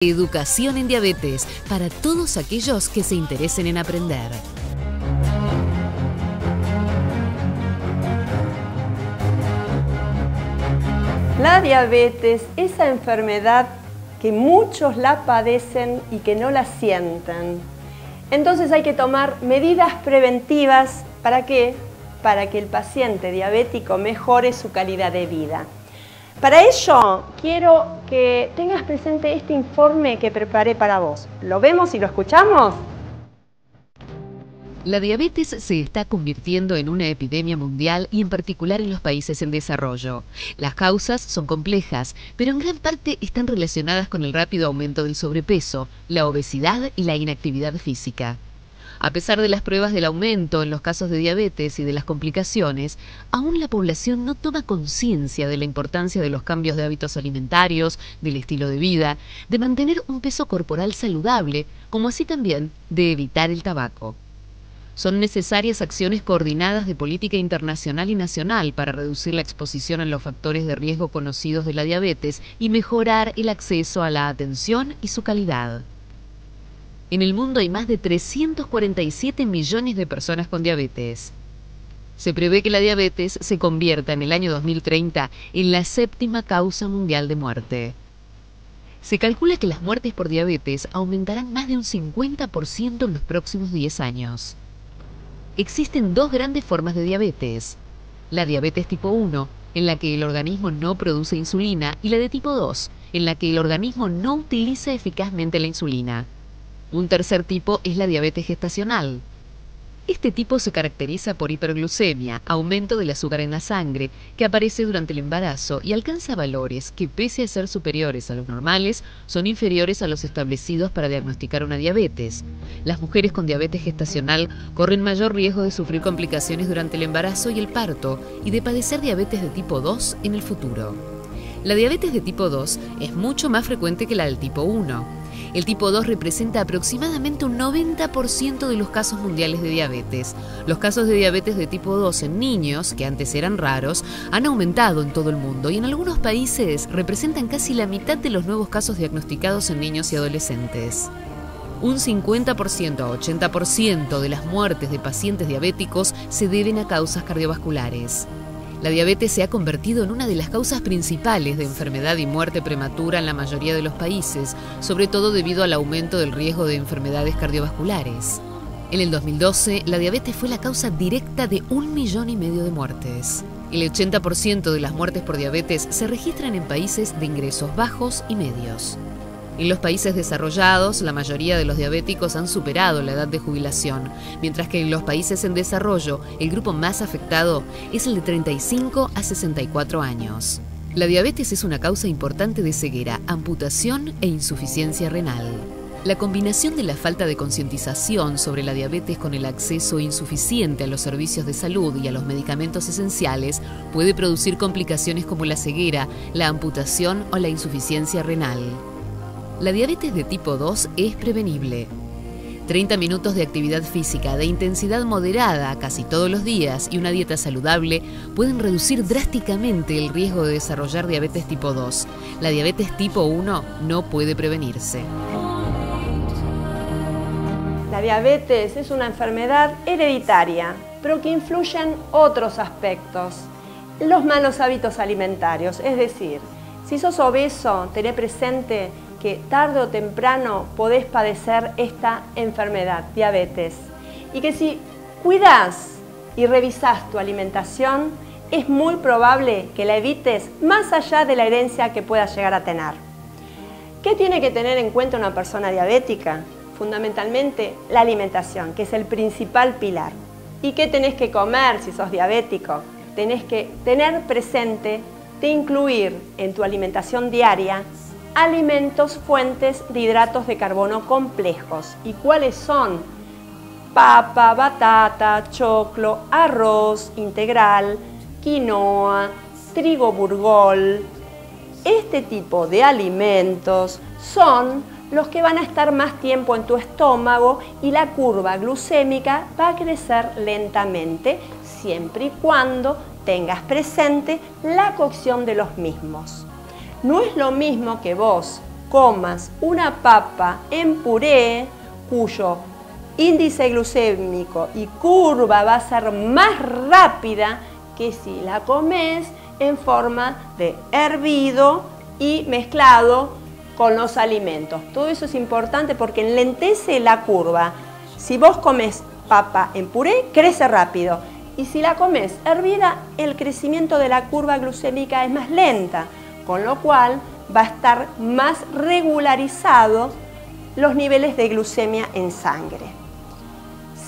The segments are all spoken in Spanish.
Educación en diabetes para todos aquellos que se interesen en aprender. La diabetes, esa enfermedad que muchos la padecen y que no la sienten. Entonces hay que tomar medidas preventivas. ¿Para qué? Para que el paciente diabético mejore su calidad de vida. Para ello, quiero que tengas presente este informe que preparé para vos. ¿Lo vemos y lo escuchamos? La diabetes se está convirtiendo en una epidemia mundial y en particular en los países en desarrollo. Las causas son complejas, pero en gran parte están relacionadas con el rápido aumento del sobrepeso, la obesidad y la inactividad física. A pesar de las pruebas del aumento en los casos de diabetes y de las complicaciones, aún la población no toma conciencia de la importancia de los cambios de hábitos alimentarios, del estilo de vida, de mantener un peso corporal saludable, como así también de evitar el tabaco. Son necesarias acciones coordinadas de política internacional y nacional para reducir la exposición a los factores de riesgo conocidos de la diabetes y mejorar el acceso a la atención y su calidad. En el mundo hay más de 347 millones de personas con diabetes. Se prevé que la diabetes se convierta en el año 2030 en la séptima causa mundial de muerte. Se calcula que las muertes por diabetes aumentarán más de un 50% en los próximos 10 años. Existen dos grandes formas de diabetes: la diabetes tipo 1, en la que el organismo no produce insulina, y la de tipo 2, en la que el organismo no utiliza eficazmente la insulina. Un tercer tipo es la diabetes gestacional. Este tipo se caracteriza por hiperglucemia, aumento del azúcar en la sangre, que aparece durante el embarazo y alcanza valores que, pese a ser superiores a los normales, son inferiores a los establecidos para diagnosticar una diabetes. Las mujeres con diabetes gestacional corren mayor riesgo de sufrir complicaciones durante el embarazo y el parto y de padecer diabetes de tipo 2 en el futuro. La diabetes de tipo 2 es mucho más frecuente que la del tipo 1. El tipo 2 representa aproximadamente un 90% de los casos mundiales de diabetes. Los casos de diabetes de tipo 2 en niños, que antes eran raros, han aumentado en todo el mundo y en algunos países representan casi la mitad de los nuevos casos diagnosticados en niños y adolescentes. Un 50% a 80% de las muertes de pacientes diabéticos se deben a causas cardiovasculares. La diabetes se ha convertido en una de las causas principales de enfermedad y muerte prematura en la mayoría de los países, sobre todo debido al aumento del riesgo de enfermedades cardiovasculares. En el 2012, la diabetes fue la causa directa de 1,5 millones de muertes. El 80% de las muertes por diabetes se registran en países de ingresos bajos y medios. En los países desarrollados, la mayoría de los diabéticos han superado la edad de jubilación, mientras que en los países en desarrollo, el grupo más afectado es el de 35 a 64 años. La diabetes es una causa importante de ceguera, amputación e insuficiencia renal. La combinación de la falta de concientización sobre la diabetes con el acceso insuficiente a los servicios de salud y a los medicamentos esenciales puede producir complicaciones como la ceguera, la amputación o la insuficiencia renal. La diabetes de tipo 2 es prevenible. 30 minutos de actividad física de intensidad moderada casi todos los días y una dieta saludable pueden reducir drásticamente el riesgo de desarrollar diabetes tipo 2. La diabetes tipo 1 no puede prevenirse. La diabetes es una enfermedad hereditaria, pero que influye en otros aspectos. Los malos hábitos alimentarios, es decir, si sos obeso, tené presente que tarde o temprano podés padecer esta enfermedad, diabetes. Y que si cuidás y revisás tu alimentación, es muy probable que la evites más allá de la herencia que puedas llegar a tener. ¿Qué tiene que tener en cuenta una persona diabética? Fundamentalmente la alimentación, que es el principal pilar. ¿Y qué tenés que comer si sos diabético? Tenés que tener presente de incluir en tu alimentación diaria alimentos fuentes de hidratos de carbono complejos. ¿Y cuáles son? Papa, batata, choclo, arroz integral, quinoa, trigo burgol. Este tipo de alimentos son los que van a estar más tiempo en tu estómago y la curva glucémica va a crecer lentamente, siempre y cuando tengas presente la cocción de los mismos. No es lo mismo que vos comas una papa en puré, cuyo índice glucémico y curva va a ser más rápida que si la comes en forma de hervido y mezclado con los alimentos. Todo eso es importante porque enlentece la curva. Si vos comes papa en puré, crece rápido. Y si la comes hervida, el crecimiento de la curva glucémica es más lenta, con lo cual va a estar más regularizado los niveles de glucemia en sangre.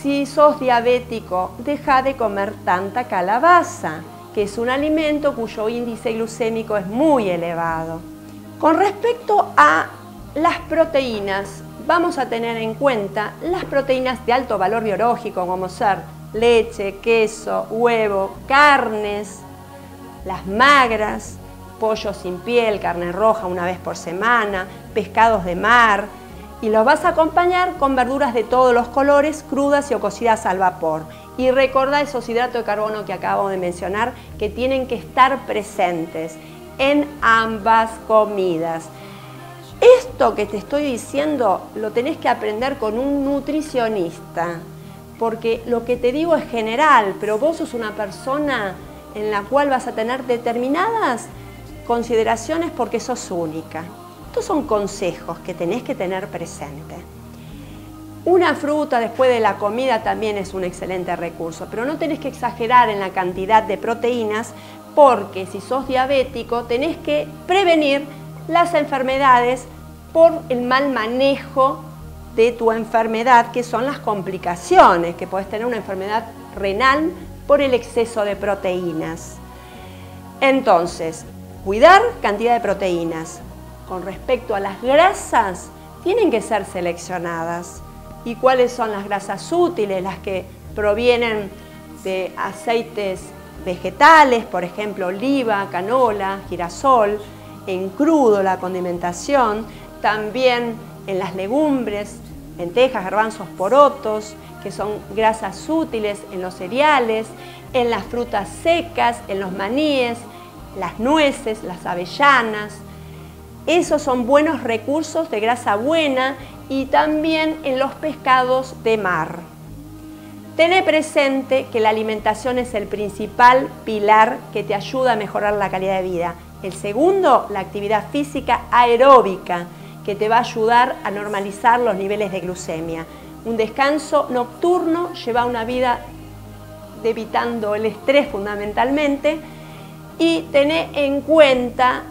Si sos diabético, deja de comer tanta calabaza, que es un alimento cuyo índice glucémico es muy elevado. Con respecto a las proteínas, vamos a tener en cuenta las proteínas de alto valor biológico, como ser leche, queso, huevo, carnes, las magras, pollo sin piel, carne roja una vez por semana, pescados de mar, y los vas a acompañar con verduras de todos los colores, crudas y o cocidas al vapor. Y recordá esos hidratos de carbono que acabo de mencionar, que tienen que estar presentes en ambas comidas. Esto que te estoy diciendo lo tenés que aprender con un nutricionista, porque lo que te digo es general, pero vos sos una persona en la cual vas a tener determinadas consideraciones porque sos única. Estos son consejos que tenés que tener presente. Una fruta después de la comida también es un excelente recurso, pero no tenés que exagerar en la cantidad de proteínas porque si sos diabético tenés que prevenir las enfermedades por el mal manejo de tu enfermedad, que son las complicaciones, que podés tener una enfermedad renal por el exceso de proteínas. Entonces, cuidar cantidad de proteínas. Con respecto a las grasas, tienen que ser seleccionadas. ¿Y cuáles son las grasas útiles? Las que provienen de aceites vegetales, por ejemplo, oliva, canola, girasol, en crudo la condimentación, también en las legumbres, lentejas, garbanzos, porotos, que son grasas útiles en los cereales, en las frutas secas, en los maníes, las nueces, las avellanas. Esos son buenos recursos de grasa buena y también en los pescados de mar. Tené presente que la alimentación es el principal pilar que te ayuda a mejorar la calidad de vida. El segundo, la actividad física aeróbica, que te va a ayudar a normalizar los niveles de glucemia. Un descanso nocturno lleva una vida evitando el estrés fundamentalmente, y tené en cuenta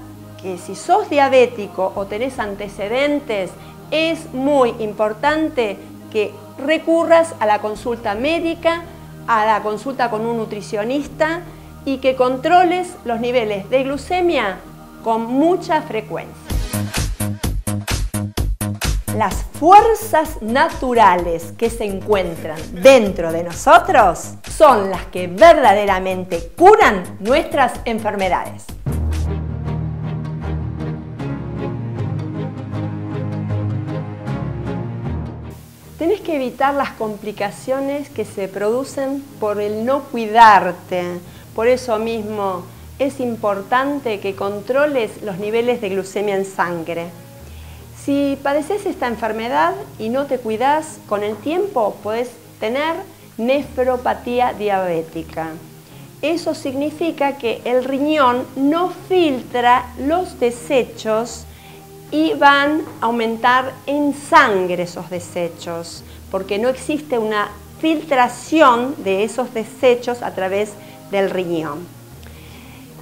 que si sos diabético o tenés antecedentes, es muy importante que recurras a la consulta médica, a la consulta con un nutricionista y que controles los niveles de glucemia con mucha frecuencia. Las fuerzas naturales que se encuentran dentro de nosotros son las que verdaderamente curan nuestras enfermedades. Tenés que evitar las complicaciones que se producen por el no cuidarte. Por eso mismo es importante que controles los niveles de glucemia en sangre. Si padeces esta enfermedad y no te cuidas, con el tiempo podés tener nefropatía diabética. Eso significa que el riñón no filtra los desechos y van a aumentar en sangre esos desechos, porque no existe una filtración de esos desechos a través del riñón.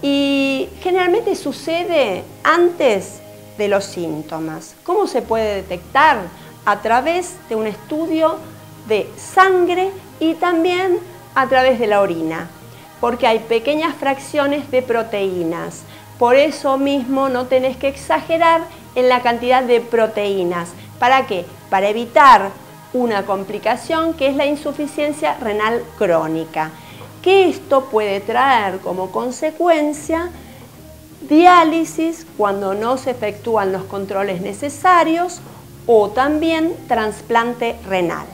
Y generalmente sucede antes de los síntomas. ¿Cómo se puede detectar? A través de un estudio de sangre y también a través de la orina, porque hay pequeñas fracciones de proteínas. Por eso mismo no tenés que exagerar en la cantidad de proteínas. ¿Para qué? Para evitar una complicación que es la insuficiencia renal crónica, que esto puede traer como consecuencia diálisis cuando no se efectúan los controles necesarios o también trasplante renal.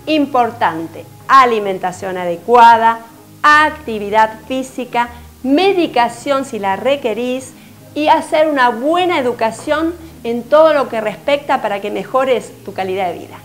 Importante, alimentación adecuada, actividad física, medicación si la requerís y hacer una buena educación en todo lo que respecta para que mejores tu calidad de vida.